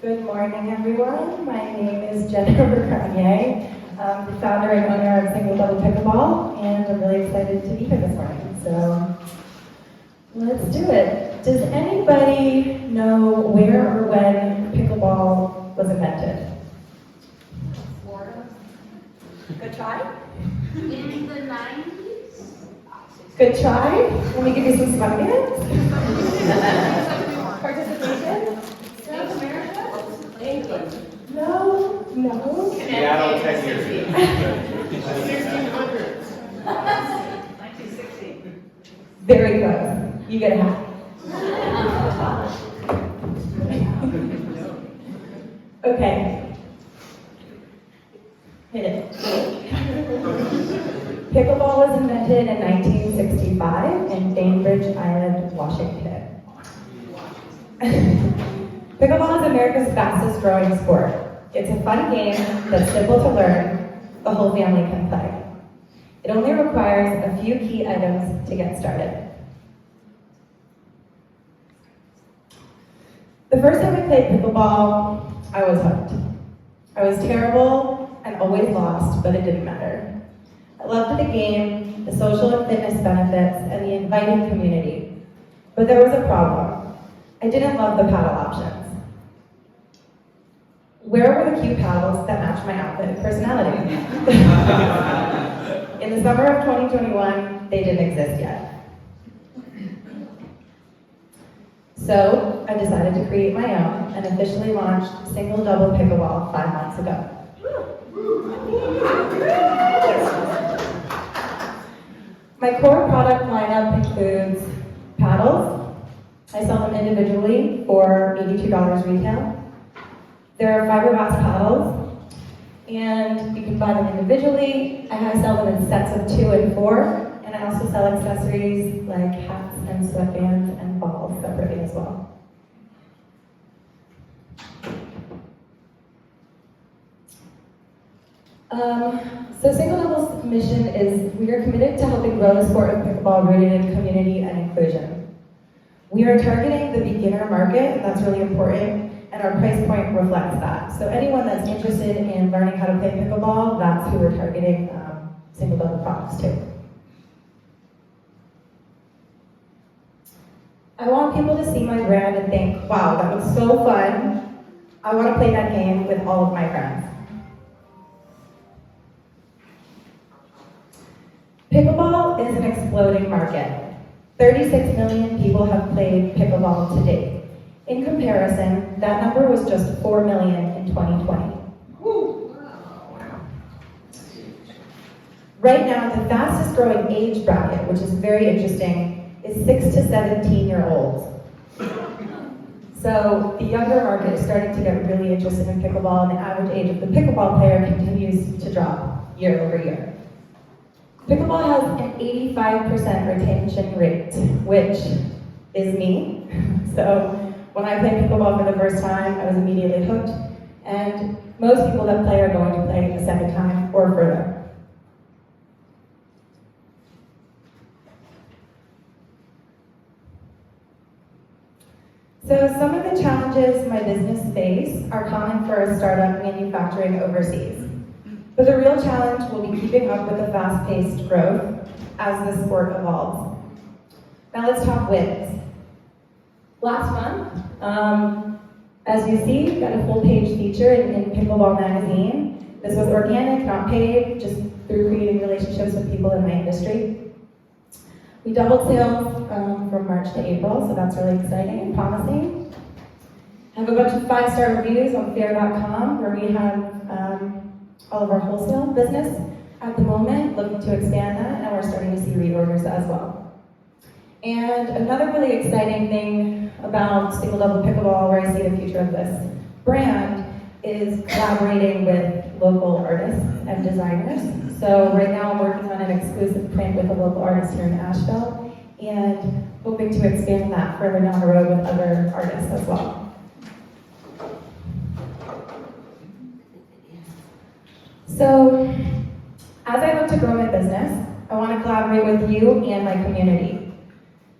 Good morning, everyone. My name is Jennifer Grenier. I'm the founder and owner of Single Double Pickleball, and I'm really excited to be here this morning. So let's do it. Does anybody know where or when pickleball was invented? Florida? Good try. In the 90s? Good try. Let me give you some smart hands. Participation? South America? England. No. Seattle 10 years ago. 1600s. 1960. Very close. You get a hat. Okay. Hit it. Pickleball was invented in 1965 in Bainbridge Island, Washington. Pickleball is America's fastest growing sport. It's a fun game that's simple to learn. The whole family can play. It only requires a few key items to get started. The first time I played pickleball, I was hooked. I was terrible and always lost, but it didn't matter. I loved the game, the social and fitness benefits, and the inviting community. But there was a problem. I didn't love the paddle options. Where were the cute paddles that matched my outfit and personality? In the summer of 2021, they didn't exist yet. So I decided to create my own and officially launched Single Double Pickleball 5 months ago. My core product lineup includes paddles. I sell them individually for $82 retail. There are fiberglass paddles, and you can buy them individually. I sell them in sets of 2 and 4, and I also sell accessories like hats and sweatbands and balls separately as well. So Single Double's mission is we are committed to helping grow the sport of pickleball rooted in community and inclusion. We are targeting the beginner market, that's really important, and our price point reflects that. So anyone that's interested in learning how to play pickleball, that's who we're targeting Single Double products to. I want people to see my brand and think, wow, that was so fun. I want to play that game with all of my friends. Pickleball is an exploding market. 36 million people have played pickleball to date. In comparison, that number was just 4 million in 2020. Right now, the fastest growing age bracket, which is very interesting, is 6 to 17-year-olds. So the younger market is starting to get really interested in pickleball, and the average age of the pickleball player continues to drop year over year. Pickleball has an 85% retention rate, which is me. So when I played pickleball for the first time, I was immediately hooked, and most people that play are going to play a second time or further. So some of the challenges my business face are common for a startup manufacturing overseas. But the real challenge will be keeping up with the fast-paced growth as the sport evolves. Now let's talk wins. Last month, as you see, got a full-page feature in Pickleball magazine. This was organic, not paid, just through creating relationships with people in my industry. We doubled sales from March to April, so that's really exciting and promising. I have a bunch of 5-star reviews on fair.com where we have all of our wholesale business at the moment, looking to expand that, and we're starting to see reorders as well. And another really exciting thing about Single Double Pickleball, where I see the future of this brand, is collaborating with local artists and designers. So right now I'm working on an exclusive print with a local artist here in Asheville, and hoping to expand that further down the road with other artists as well. So, as I look to grow my business, I want to collaborate with you and my community.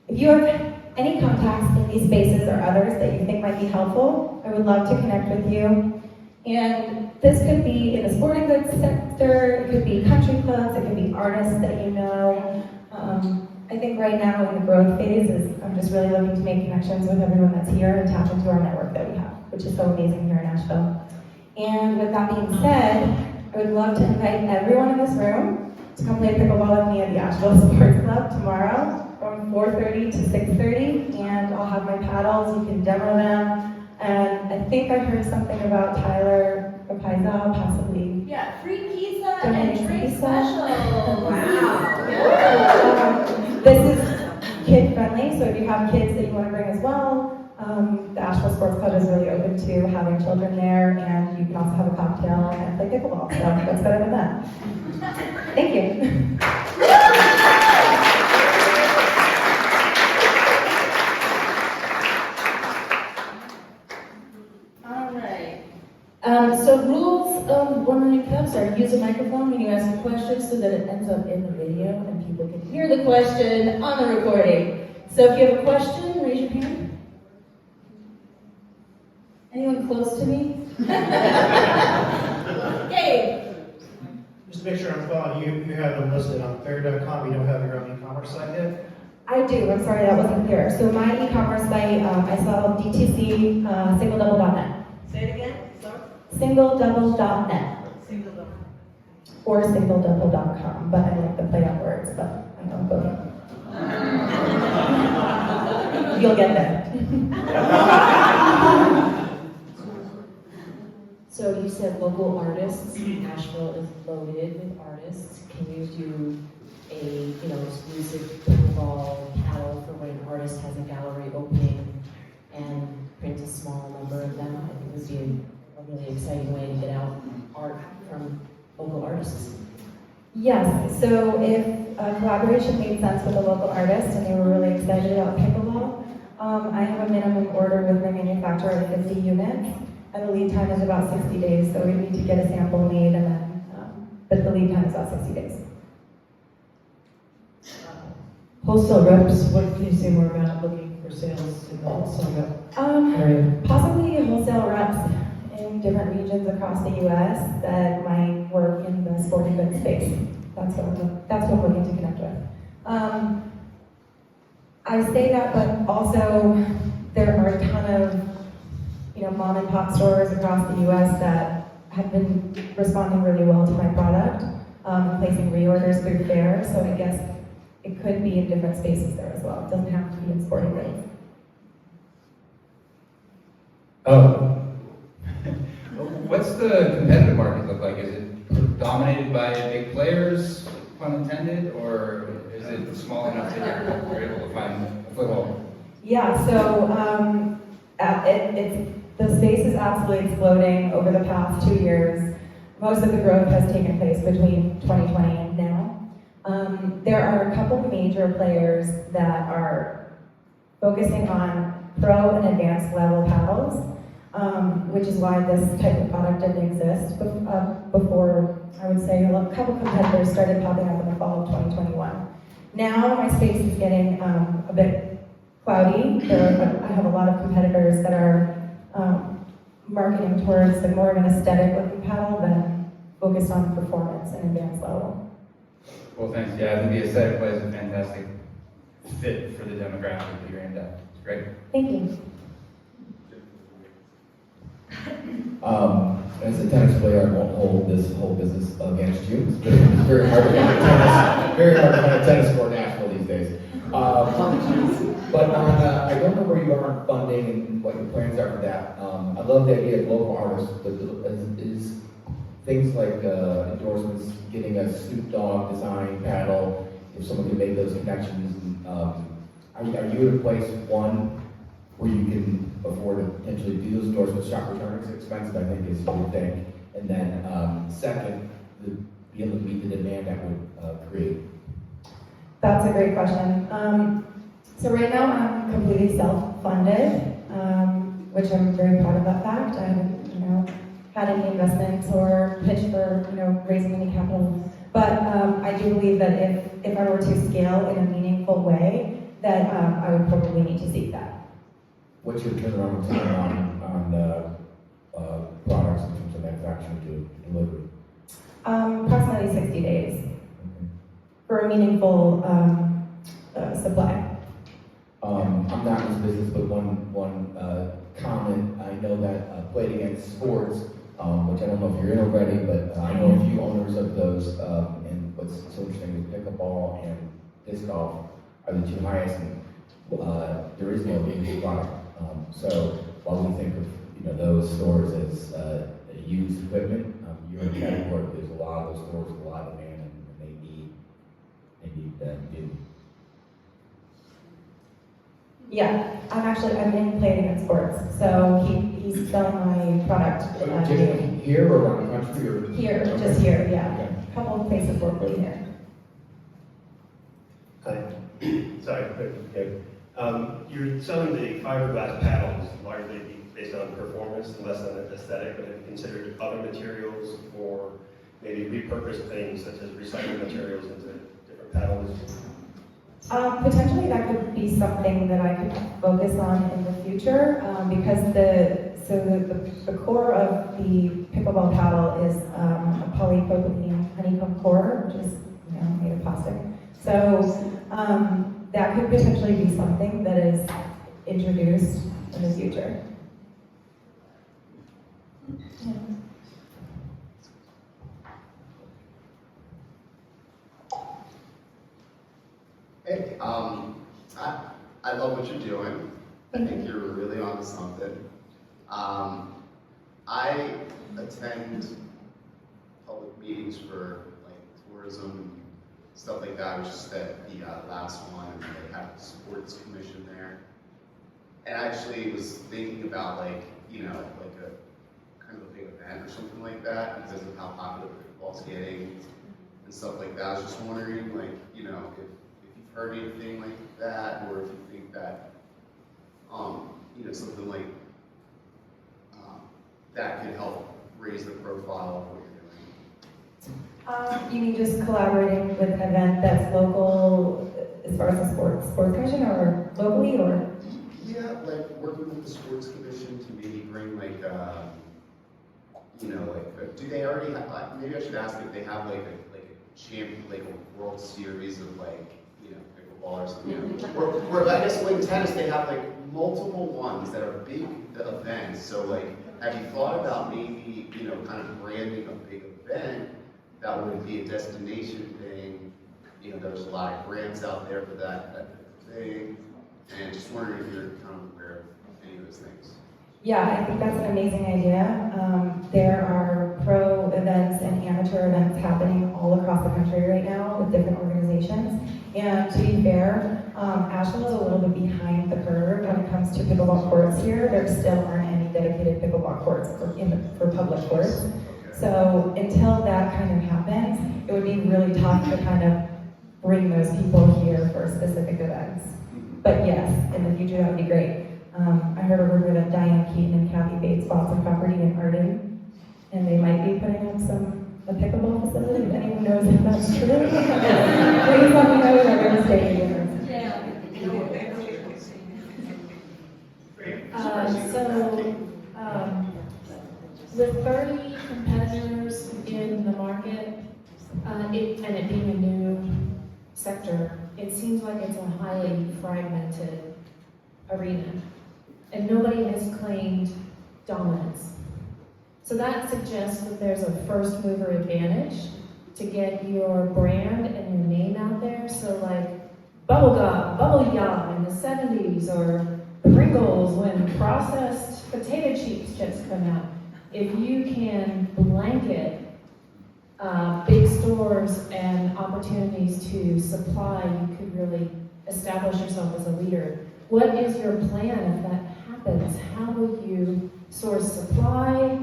If you have any contacts in the these spaces or others that you think might be helpful, I would love to connect with you. And this could be in the sporting goods sector, it could be country clubs, it could be artists that you know. I think right now in the growth phase I'm just really looking to make connections with everyone that's here and tap into our network that we have, which is so amazing here in Nashville. And with that being said, I would love to invite everyone in this room to come play pickleball with me at the Asheville Sports Club tomorrow from 4:30 to 6:30, and I'll have my paddles, you can demo them. And I think I heard something about Tyler Paiza possibly. Yeah, free pizza Donating and drink pizza. special. Wow. This is kid friendly, so if you have kids that you want to bring as well, the Asheville Sports Club is really open to having children there, and you can also have a cocktail and play pickleball, so what's better than that? Thank you. All right. So rules of 1 Million Cups are use a microphone when you ask a question so that it ends up in the video and people can hear the question on the recording. So if you have a question, raise your hand. Anyone close to me? Gabe. Just to make sure I'm following you, you have them listed on fair.com, you don't have your own e-commerce site yet? I do, I'm sorry that wasn't clear. So my e-commerce site, I sell DTC, singledouble.net. Say it again, sorry. Singledouble.net. Single double. Or singledouble.com, but I like the play on words, but I know both. You'll get there. So you said local artists. Asheville is loaded with artists. Can you do a exclusive pickleball paddle for when an artist has a gallery opening and print a small number of them? I think it would be a really exciting way to get out art from local artists. Yes, so if a collaboration made sense with a local artist and they were really excited about pickleball, I have a minimum order with my manufacturer of 50 units, and the lead time is about 60 days, so we need to get a sample made, and then, but the lead time is about 60 days. Wholesale reps, what can you say more about looking for sales in the wholesale rep area? Possibly wholesale reps in different regions across the U.S. that might work in the sporting goods space. That's what I'm looking to connect with. I say that, but also there are a ton of mom and pop stores across the U.S. that have been responding really well to my product, placing reorders through fair. So I guess it could be in different spaces there as well. It doesn't have to be in sporting goods. What's the competitive market look like? Is it dominated by big players, pun intended, or is it small enough that you're able to find a foothold? Yeah, so the space is absolutely exploding over the past 2 years. Most of the growth has taken place between 2020 and now. There are a couple major players that are focusing on pro and advanced level paddles, which is why this type of product didn't exist before. I would say a couple competitors started popping up in the fall of 2021. Now my space is getting a bit cloudy. I have a lot of competitors that are marketing towards more of an aesthetic looking paddle than focused on performance and advanced level. Well, thanks. Yeah, I think the aesthetic play is a fantastic fit for the demographic that you're aimed at. It's great. Thank you. As a tennis player, I won't hold this whole business against you. It's very hard to find a tennis court in Nashville these days. But I don't know where you are on funding and what your plans are for that. I love the idea of local artists, but is things like endorsements, getting a Snoop Dogg design paddle, if someone can make those connections, are you at a place, one, where you can afford to potentially do those endorsements? Shop return is expensive, I think, is one thing. And then second, be able to meet the demand that would create. That's a great question. So right now I'm completely self-funded, which I'm very proud of that fact. I haven't, had any investments or pitched for, raising any capital. But I do believe that if I were to scale in a meaningful way, that I would probably need to seek that. what's your turnaround time on products in terms of manufacturing to delivery? Approximately 60 days for a meaningful supply. I'm not in this business, but one comment, I know that Played Against Sports, which I don't know if you're in already, but I know a few owners of those, and what's so interesting is pickleball and disc golf are the two highest, and there is no in product. So while we think of those stores as used equipment, you're in a category, there's a lot of those stores with a lot of demand, and they need new. Yeah, I'm in Played Against Sports, so he's selling my product. Just here or around the country or? Here, Okay. just here, yeah. Okay. A couple of places locally here. Hi. Sorry, okay. You're selling the fiberglass paddles largely based on performance and less on aesthetic, but have you considered other materials or maybe repurposed things such as recycled materials into different paddles? Potentially that could be something that I could focus on in the future, because the core of the pickleball paddle is a polypropylene honeycomb core, which is made of plastic. So that could potentially be something that is introduced in the future. Yeah. Hey, I love what you're doing. I think you're really onto something. I attend public meetings for like tourism and stuff like that. I was just at the last one, and they had the sports commission there. And I actually was thinking about like a kind of a big event or something like that because of how popular pickleball's getting and stuff like that. I was just wondering, like, if you've heard anything like that, or if you think that, something like that could help raise the profile of what you're doing. You mean just collaborating with an event that's local as far as the sports commission, or locally, or? Yeah, like working with the sports commission to maybe bring do they already have, maybe I should ask if they have like a champion, like a World Series of pickleball or something. Or I guess in tennis they have like multiple ones that are big events. So like, have you thought about maybe, kind of branding a big event that would be a destination thing? There's a lot of grants out there for that type of thing. And just wondering if you're kind of aware of any of those things. Yeah, I think that's an amazing idea. There are pro events and amateur events happening all across the country right now with different organizations. And to be fair, Ashland is a little bit behind the curve when it comes to pickleball courts here. There still aren't any dedicated pickleball courts for public courts. So until that kind of happens, it would be really tough to kind of bring those people here for specific events. But yes, in the future that would be great. I heard a rumor that Diane Keaton and Kathy Bates bought some property in Arden, and they might be putting up a pickleball facility. If anyone knows if that's true, please let me know if I'm going to stay here. With 30 competitors in the market, and it being a new sector, it seems like it's a highly fragmented arena, and nobody has claimed dominance. So that suggests that there's a first mover advantage to get your brand and your name out there. So like bubble yum in the 70s, or Pringles when processed potato chips just come out. If you can blanket big stores and opportunities to supply, you could really establish yourself as a leader. What is your plan if that happens? How will you source supply?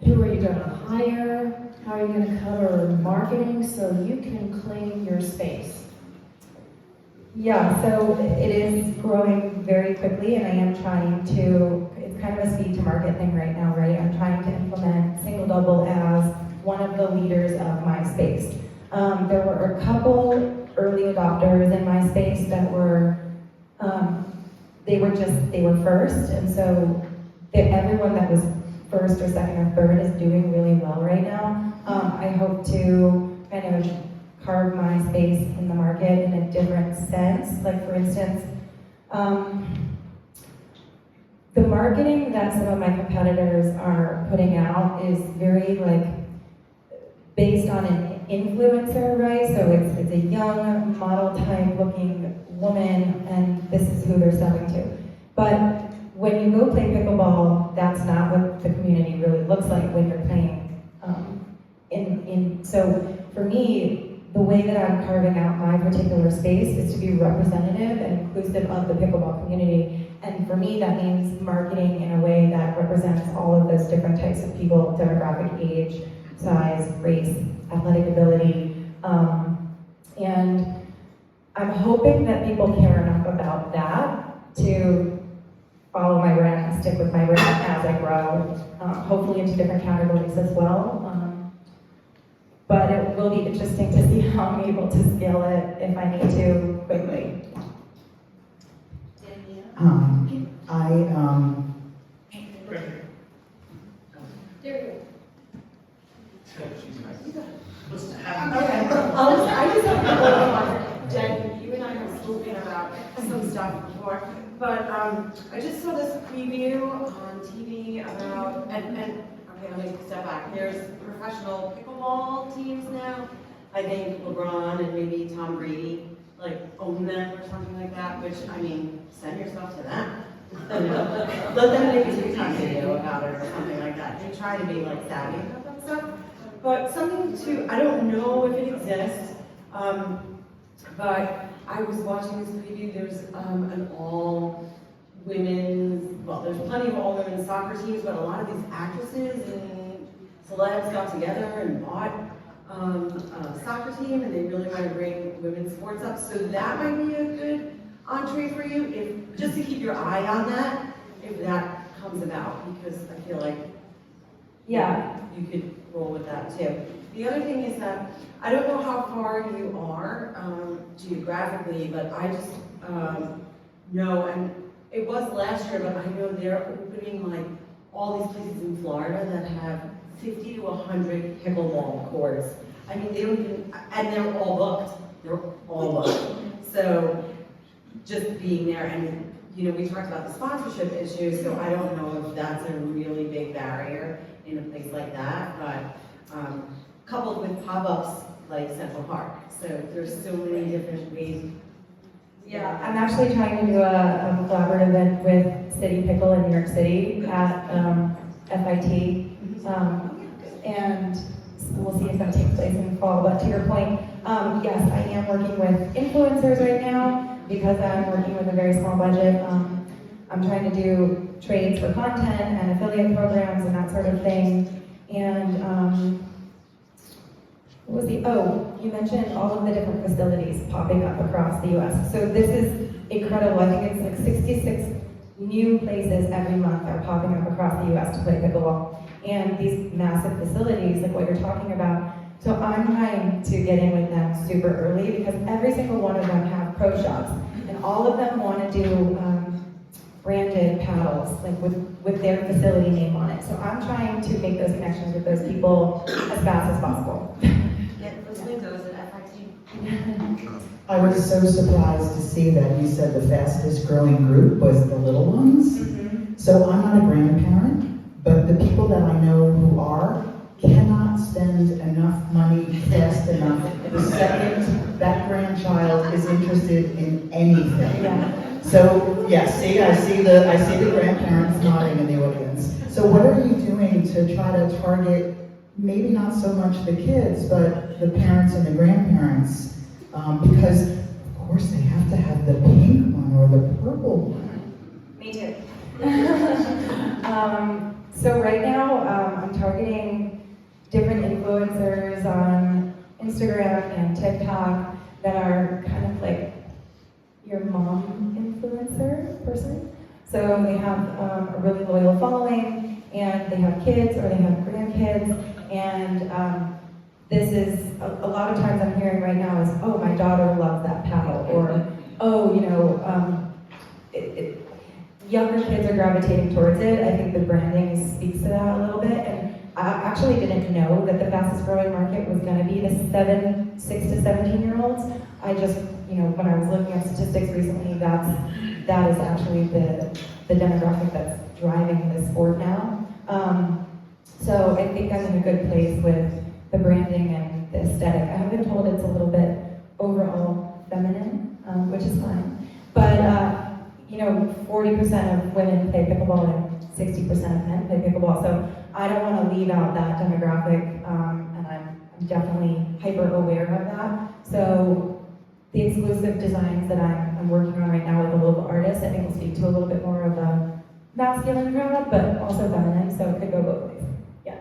Who are you going to hire? How are you going to cover marketing so you can claim your space? Yeah, so it is growing very quickly, and I am trying to, it's kind of a speed to market thing right now, right? I'm trying to implement single double as one of the leaders of my space. There were a couple early adopters in my space that were they were first, and so everyone that was first or second or third is doing really well right now. I hope to kind of carve my space in the market in a different sense. Like for instance, the marketing that some of my competitors are putting out is very like based on an influencer, right? So it's a young model type looking woman, and this is who they're selling to. But when you go play pickleball, that's not what the community really looks like when you're playing. So for me, the way that I'm carving out my particular space is to be representative and inclusive of the pickleball community. And for me, that means marketing in a way that represents all of those different types of people: demographic, age, size, race, athletic ability. And I'm hoping that people care enough about that to follow my brand and stick with my brand as I grow, hopefully into different categories as well. But it will be interesting to see how I'm able to scale it if I need to quickly. I just have a couple of Jen, you and I have spoken about some stuff before, but I just saw this preview on TV about, and okay, let me step back. There's professional pickleball teams now. I think LeBron and maybe Tom Brady like own them or something like that, which, I mean, send yourself to them. Let them make a TikTok video about it or something like that. They try to be like savvy about that stuff. But something to, I don't know if it exists, but I was watching this preview. There's an all women's, well, there's plenty of all women's soccer teams, but a lot of these actresses and celebs got together and bought a soccer team, and they really want to bring women's sports up. So that might be a good entree for you, if just to keep your eye on that, if that comes about, because I feel like you could roll with that too. The other thing is that I don't know how far you are geographically, but I just know, and it was last year, but I know they're opening like all these places in Florida that have 50 to 100 pickleball courts. I mean, they don't even, and they're all booked. They're all booked. So just being there, and you know, we talked about the sponsorship issues, so I don't know if that's a really big barrier in a place like that, but coupled with pop-ups like Central Park. So there's so many different ways. Yeah, I'm actually trying to do a collaborative event with City Pickle in New York City at FIT. And we'll see if that takes place in the fall. But to your point, yes, I am working with influencers right now because I'm working with a very small budget. I'm trying to do trades for content and affiliate programs and that sort of thing. And what was you mentioned all of the different facilities popping up across the US. So this is incredible. I think it's like 66 new places every month are popping up across the US to play pickleball. And these massive facilities, like what you're talking about. So I'm trying to get in with them super early because every single one of them have pro shops. And all of them want to do branded paddles, like with their facility name on it. So I'm trying to make those connections with those people as fast as possible. Yeah, those windows at FIT. I was so surprised to see that you said the fastest growing group was the little ones. Mm-hmm. So I'm not a grandparent, but the people that I know who are cannot spend enough money fast enough the second that grandchild is interested in anything. Yeah. So yeah, I see the grandparents nodding in the audience. So what are you doing to try to target maybe not so much the kids, but the parents and the grandparents? Because of course they have to have the pink one or the purple one. Me too. So right now, I'm targeting different influencers on Instagram and TikTok that are kind of like your mom influencer person. So they have a really loyal following, and they have kids or they have grandkids, and this is a lot of times I'm hearing right now is, oh, my daughter loves that paddle, or oh, you know, younger kids are gravitating towards it. I think the branding speaks to that a little bit. And I actually didn't know that the fastest growing market was going to be the 6 to 17-year-olds. I just, when I was looking at statistics recently, that is actually the demographic that's driving the sport now. So I think I'm in a good place with the branding and the aesthetic. I have been told it's a little bit overall feminine, which is fine. But 40% of women play pickleball and 60% of men play pickleball. So I don't want to leave out that demographic, and I'm definitely hyper aware of that. So the exclusive designs that I'm working on right now with a local artist, I think will speak to a little bit more of a masculine crowd, but also feminine, so it could go both ways. Yeah.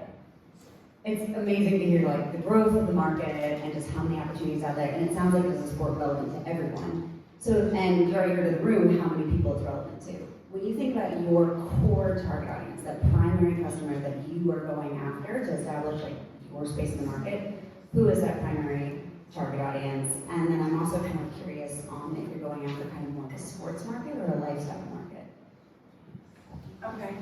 It's amazing to hear like the growth of the market and just how many opportunities out there, and it sounds like it's a sport relevant to everyone. So, and you already heard in the room how many people it's relevant to. When you think about your core target audience, that primary customer that you are going after to establish like your space in the market, who is that primary target audience? And then I'm also kind of curious on if you're going after kind of more of a sports market or a lifestyle market. Okay.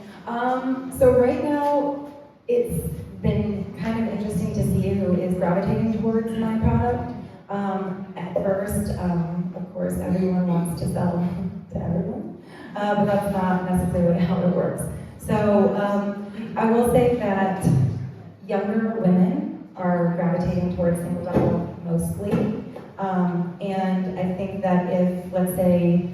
So right now, it's been kind of interesting to see who is gravitating towards my product. At first, of course, everyone wants to sell to everyone, but that's not necessarily how it works. So I will say that younger women are gravitating towards single double mostly, and I think that if, let's say,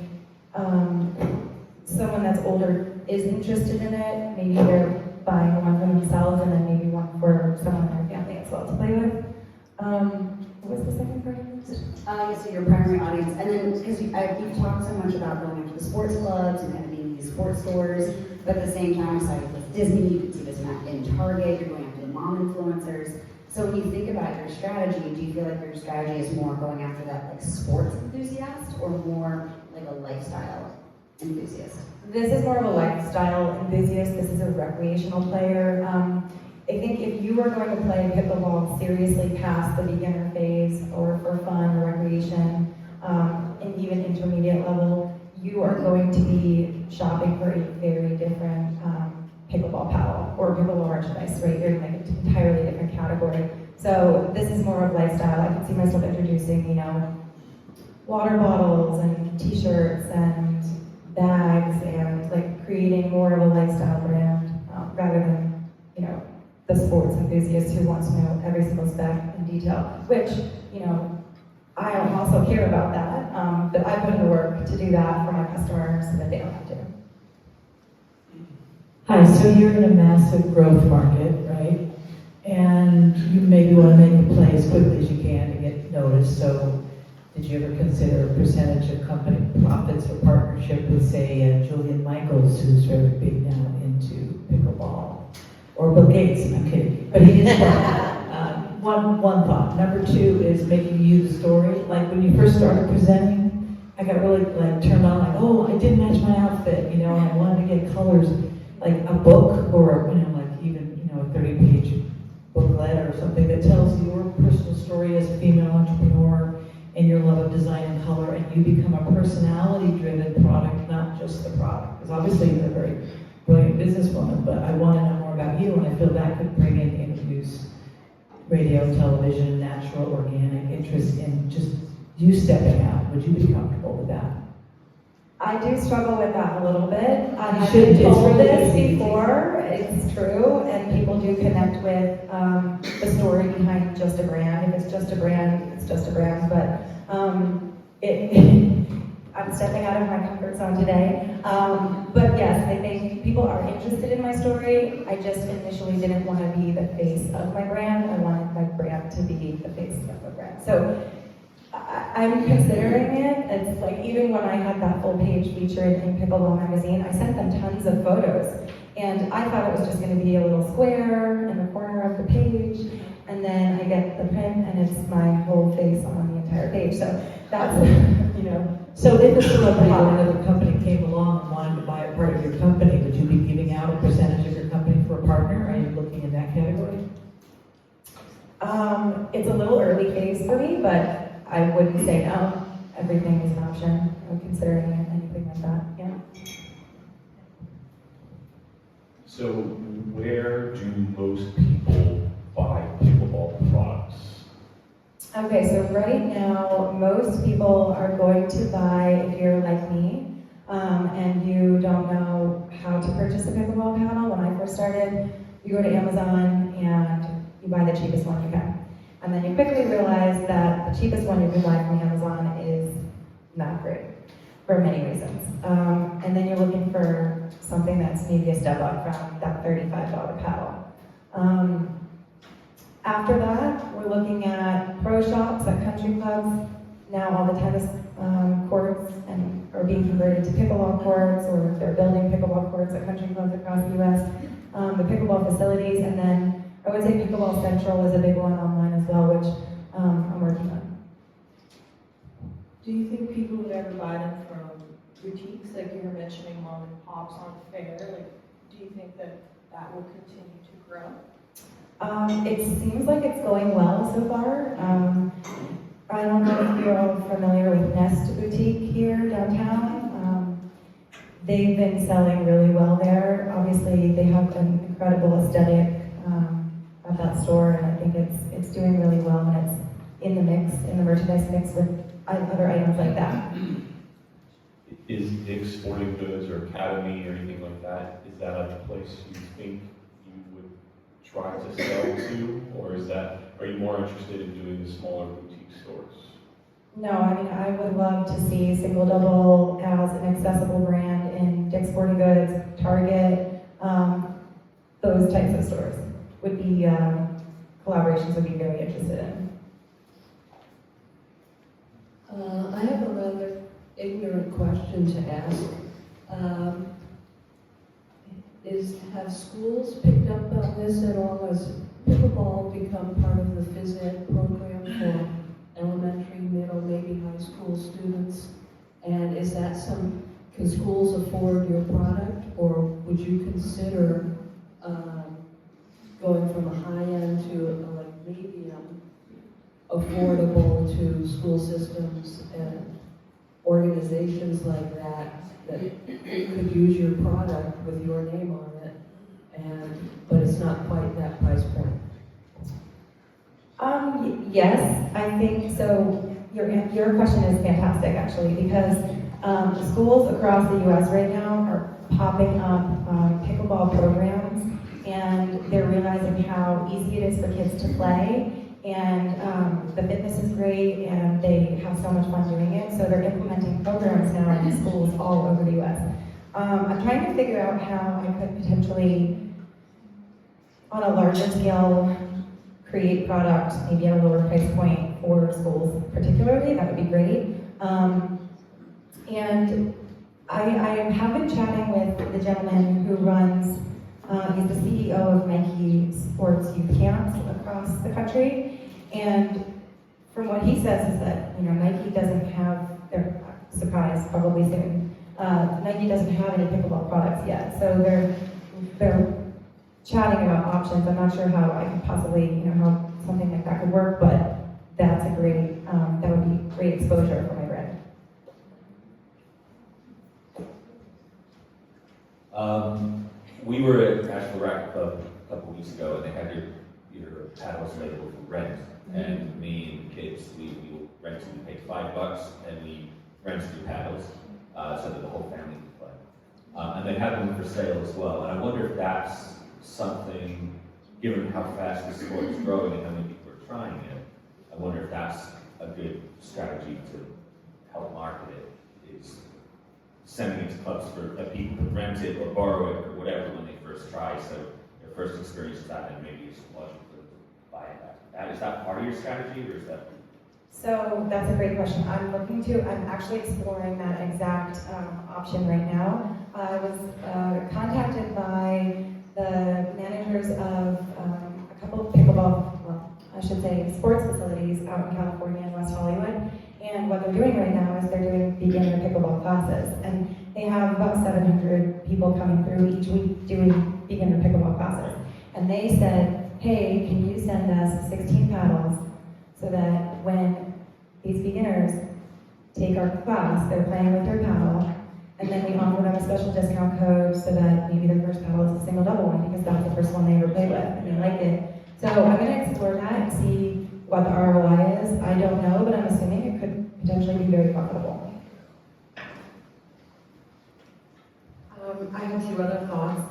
someone that's older is interested in it, maybe they're buying one for themselves and then maybe one for someone in their family as well to play with. What was the second part of this? So your primary audience, and then because you've talked so much about going after the sports clubs and kind of being these sports stores, but at the same time, so with Disney, you can see this in Target, you're going after the mom influencers. So when you think about your strategy, do you feel like your strategy is more going after that like sports enthusiast or more like a lifestyle enthusiast? This is more of a lifestyle enthusiast. This is a recreational player. I think if you are going to play pickleball seriously past the beginner phase or for fun or recreation, and even intermediate level, you are going to be shopping for a very different pickleball paddle or pickleball merchandise, right? You're in like an entirely different category. So this is more of lifestyle. I can see myself introducing, water bottles and t-shirts and bags and like creating more of a lifestyle brand rather than, the sports enthusiast who wants to know every single spec in detail, which, I also care about that, but I put in the work to do that for my customers so that they don't have to. Hi, so you're in a massive growth market, right? And you maybe want to make a play as quickly as you can to get noticed. So did you ever consider a percentage of company profits or partnership with, say, Julian Michaels, who's very big now into pickleball? Or Bill Gates, I'm kidding, but he is one thought. Number two is making you the story. Like when you first started presenting, I got really turned on, I didn't match my outfit, and I wanted to get colors, like a book or even a 30-page booklet or something that tells your personal story as a female entrepreneur and your love of design and color, and you become a personality-driven product, not just the product. Because obviously you're a very brilliant businesswoman, but I want to know more about you, and I feel that could bring in interviews, radio, television, natural, organic interest in just you stepping out. Would you be comfortable with that? I do struggle with that a little bit. I have should. been told It's this really before, it's true, and people do connect with the story behind just a brand. If it's just a brand, it's just a brand, but I'm stepping out of my comfort zone today. But yes, I think people are interested in my story. I just initially didn't want to be the face of my brand. I wanted my brand to be the face of the brand. So I'm considering it. It's like even when I had that full page featured in Pickelball magazine, I sent them tons of photos. And I thought it was just going to be a little square in the corner of the page. And then I get the print and it's my whole face on the entire page. So that's, So if a celebrity or another company came along and wanted to buy a part of your company, would you be giving out a percentage of your company for a partner? Are you looking in that category? It's a little early phase for me, but I wouldn't say no. Everything is an option. I'm considering anything like that, yeah. So where do most people buy pickleball products? Okay, so right now, most people are going to buy, if you're like me, and you don't know how to purchase a pickleball paddle. When I first started, you go to Amazon and you buy the cheapest one you can. And then you quickly realize that the cheapest one you can buy from Amazon is not great, for many reasons. And then you're looking for something that's maybe a step up from that $35 paddle. After that, we're looking at pro shops at country clubs. Now all the tennis courts are being converted to pickleball courts, or they're building pickleball courts at country clubs across the U.S. The pickleball facilities, and then I would say Pickleball Central is a big one online as well, which I'm working on. Do you think people would ever buy them from boutiques, like you were mentioning mom and pops on fair? Like, do you think that that will continue to grow? It seems like it's going well so far. I don't know if you're all familiar with Nest Boutique here downtown. They've been selling really well there. Obviously, they have an incredible aesthetic at that store, and I think it's doing really well, and it's in the mix, in the merchandise mix with other items like that. Is Dick's Sporting Goods or Academy or anything like that, is that a place you think you would try to sell to? Or are you more interested in doing the smaller boutique stores? No, I mean, I would love to see Single Double as an accessible brand in Dick's Sporting Goods, Target, those types of stores would be collaborations would be very interested in. I have a rather ignorant question to ask. Have schools picked up on this at all? Has pickleball become part of the phys ed program for elementary, middle, maybe high school students? And is that can schools afford your product, or would you consider going from a high end to a medium affordable to school systems and organizations like that could use your product with your name on it, but it's not quite that price point? Yes, I think so. Your question is fantastic, actually, because schools across the U.S. right now are popping up pickleball programs, and they're realizing how easy it is for kids to play. And the fitness is great, and they have so much fun doing it. So they're implementing programs now in schools all over the U.S. I'm trying to figure out how I could potentially, on a larger scale, create product, maybe at a lower price point for schools particularly. That would be great. And I have been chatting with the gentleman who runs, he's the CEO of Nike Sports Youth Camps across the country. And from what he says is that, Nike doesn't have, they're surprised probably soon, Nike doesn't have any pickleball products yet. So they're chatting about options. I'm not sure how I could possibly, how something like that could work, but that's a great, that would be great exposure for my brand. We were at National Racket Club a couple weeks ago, and they had your paddles available for rent. And me and the kids, we rented, we paid $5, and we rented the paddles so that the whole family could play. And they had them for sale as well. And I wonder if that's something, given how fast the sport is growing and how many people are trying it, I wonder if that's a good strategy to help market it, is sending it to clubs for that people can rent it or borrow it or whatever when they first try, so their first experience is that, and maybe it's logical to buy it back. Is that part of your strategy, or is that? So that's a great question. I'm actually exploring that exact option right now. I was contacted by the managers of a couple of pickleball, sports facilities out in California and West Hollywood. And what they're doing right now is they're doing beginner pickleball classes. And they have about 700 people coming through each week doing beginner pickleball classes. And they said, hey, can you send us 16 paddles so that when these beginners take our class, they're playing with their paddle, And then we offer them a special discount code so that maybe their first paddle is a single double one because that's the first one they ever played with and they like it. So I'm going to explore that and see what the ROI is. I don't know, but I'm assuming it could potentially be very profitable. I have two other thoughts.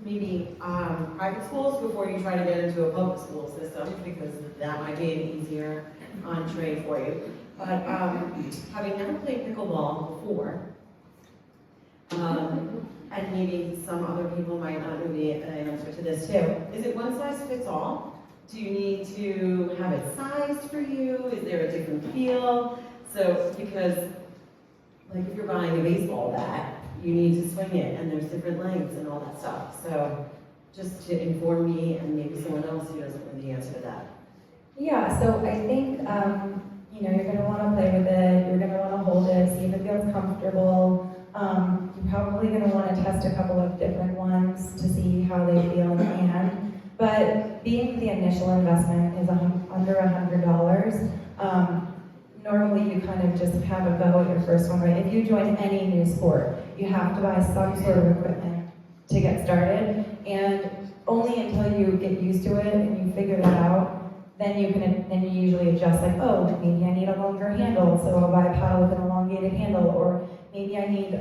Maybe private schools before you try to get into a public school system, because that might be an easier entree for you. But having never played pickleball before, and maybe some other people might not know the answer to this too, is it one size fits all? Do you need to have it sized for you? Is there a different feel? So, because like if you're buying a baseball bat, you need to swing it, and there's different lengths and all that stuff. So just to inform me and maybe someone else who doesn't know the answer to that. Yeah, so I think, you're going to want to play with it, you're going to want to hold it, see if it feels comfortable. You're probably going to want to test a couple of different ones to see how they feel in the hand. But being the initial investment is under $100, normally you kind of just have a go at your first one, right? If you join any new sport, you have to buy some sort of equipment to get started, and only until you get used to it and you figure that out, then you usually adjust, like, oh, maybe I need a longer handle, so I'll buy a paddle with an elongated handle, or maybe I need,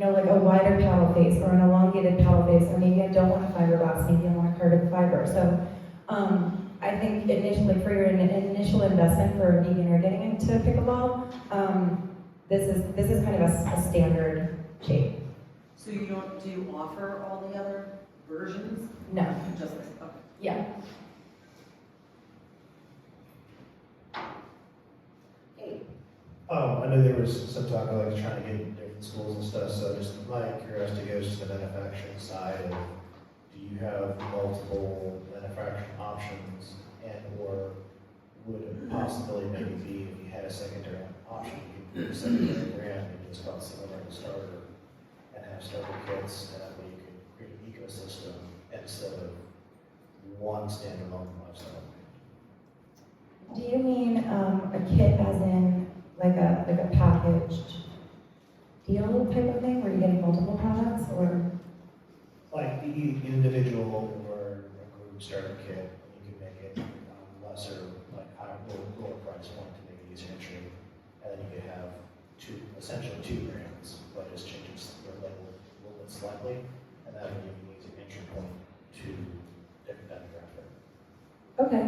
like a wider paddle face or an elongated paddle face, or maybe I don't want a fiberglass, maybe I want a carbon fiber. So I think initially, for your initial investment for a beginner getting into pickleball, this is kind of a standard shape. So do you offer all the other versions? No. Just this, okay. Yeah. I know there was some talk of like trying to get into different schools and stuff, so just my curiosity goes to the manufacturing side of, do you have multiple manufacturing options, and or would a possibility maybe be if you had a secondary option, you could put a secondary brand and just call it similar to starter and have starter kits, and that way you could create an ecosystem instead of one standalone lifestyle. Do you mean a kit as in like a packaged deal type of thing where you're getting multiple products, or? Like the individual or a group starter kit, you can make it lesser, like higher, lower price point to make it easier entry, and then you could have essentially two brands, but just changes the label a little bit slightly, and that would give you an easy entry point to different demographic. Okay.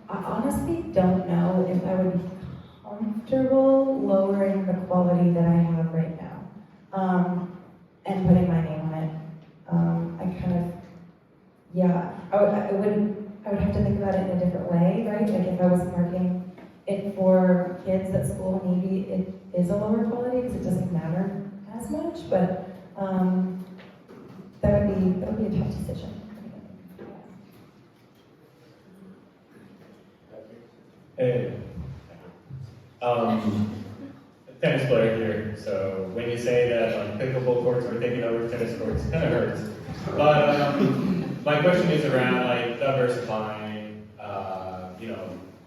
I honestly don't know if I would be comfortable lowering the quality that I have right now, and putting my name on it. I would have to think about it in a different way, right? Like if I was marketing it for kids at school, maybe it is a lower quality because it doesn't matter as much, but that would be a tough decision. Hey, tennis player here. So when you say that pickleball courts are taking over tennis courts, it kind of hurts. But my question is around like diversifying.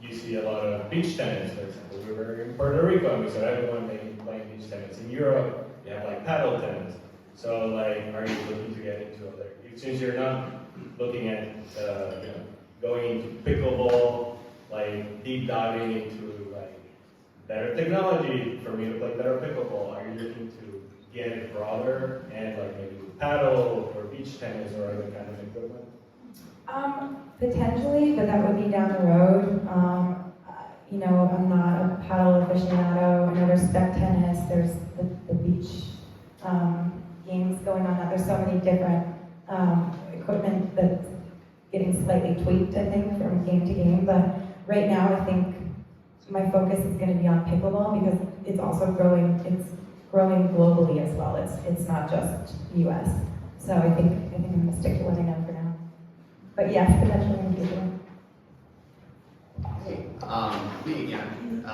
You see a lot of beach tennis, for example. We were in Puerto Rico and we saw everyone playing beach tennis. In Europe, you have like paddle tennis. So like, are you looking to get into other? Since you're not looking at going into pickleball, like deep diving into like better technology for me to play better pickleball, are you looking to get it broader and like maybe paddle or beach tennis or other kind of equipment? Potentially, but that would be down the road. I'm not a paddle aficionado. I know there's spec tennis, there's the beach games going on. There's so many different equipment that's getting slightly tweaked, I think, from game to game. But right now, I think my focus is going to be on pickleball because it's also growing. It's growing globally as well. It's not just U.S. So I think I'm going to stick to what I know for now. But yes, potentially in the future. Hey, me again. I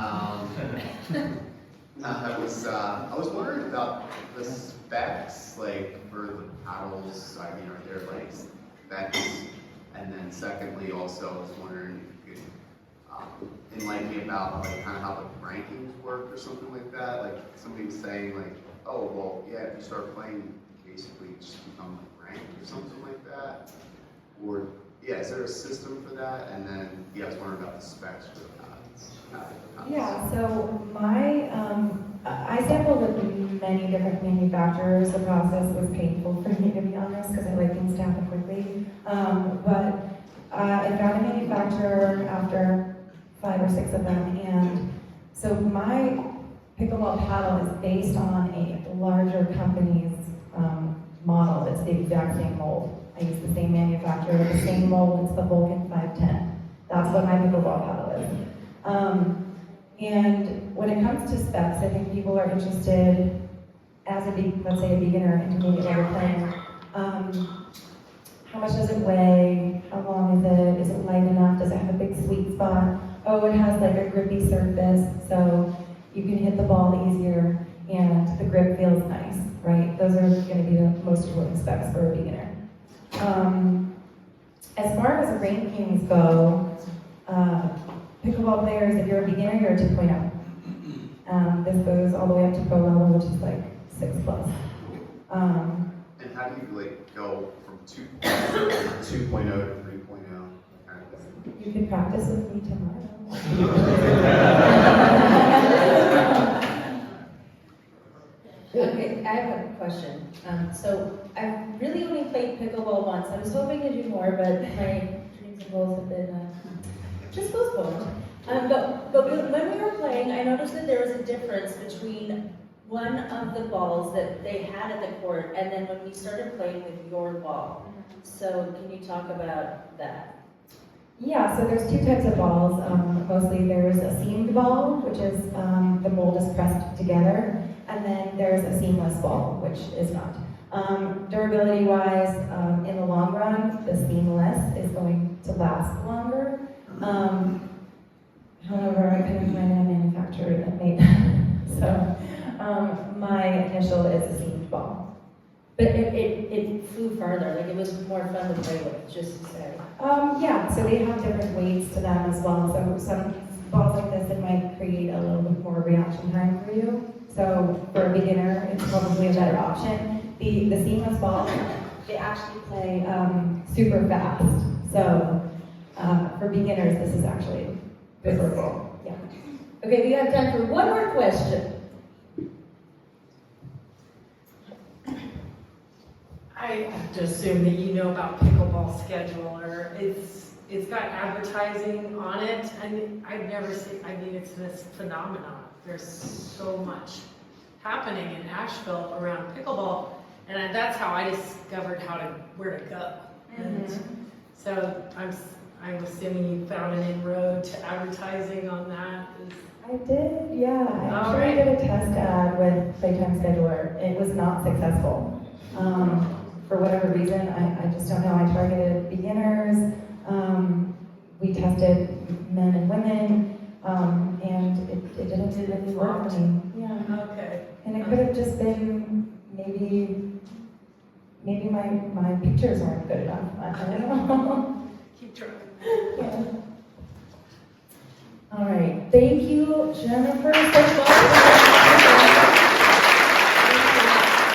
was wondering about the specs, like for the paddles. I mean, are there like specs? And then secondly, also, I was wondering if you could enlighten me about like kind of how the rankings work or something like that. Like somebody was saying like, oh, well, yeah, if you start playing, basically just become like ranked or something like that? Or, yeah, is there a system for that? And then, yeah, I was wondering about the specs for that. Yeah, so I sampled with many different manufacturers. The process was painful for me, to be honest, because I like things to happen quickly. But I found a manufacturer after 5 or 6 of them, and so my pickleball paddle is based on a larger company's model. It's the exact same mold. I use the same manufacturer, the same mold. It's the Vulcan 510. That's what my pickleball paddle is. And when it comes to specs, I think people are interested, as let's say a beginner, intermediate level player. How much does it weigh? How long is it? Is it light enough? Does it have a big sweet spot? Oh, it has like a grippy surface, so you can hit the ball easier, and the grip feels nice, right? Those are going to be the most important specs for a beginner. As far as rankings go, pickleball players, if you're a beginner, you're a 2.0. This goes all the way up to pro level, which is like 6+. And how do you like go from 2.0 to 3.0? Kind of thing? You can practice with me tomorrow. Okay, I have a question. So I've really only played pickleball once. I was hoping to do more, but my dreams and goals have been just postponed. But when we were playing, I noticed that there was a difference between one of the balls that they had at the court and then when we started playing with your ball. So can you talk about that? Yeah, so there's 2 types of balls. Mostly there's a seamed ball, which is the mold is pressed together, and then there's a seamless ball, which is not. Durability-wise, in the long run, the seamless is going to last longer. However, I couldn't find a manufacturer that made that. So my initial is a seamed ball. But it flew farther, like it was more fun to play with, just to say. Yeah, so they have different weights to them as well. So some balls like this, it might create a little bit more reaction time for you. So for a beginner, it's probably a better option. The seamless balls, they actually play super fast. So for beginners, this is actually preferable. Yeah. Okay, we have time for one more question. I have to assume that you know about Pickleball Scheduler. It's got advertising on it, and I've never seen, I mean, it's this phenomenon. There's so much happening in Asheville around pickleball, and that's how I discovered where to go. And so I'm assuming you found an inroad to advertising on that. I did, yeah. I actually did a test ad with Playtime Scheduler. It was not successful. For whatever reason, I just don't know. I targeted beginners. We tested men and women, and it didn't work for me. Yeah. Okay. And it could have just been maybe my pictures weren't good enough. I don't know. Keep trying. Yeah. All right. Thank you, Jennifer, so much.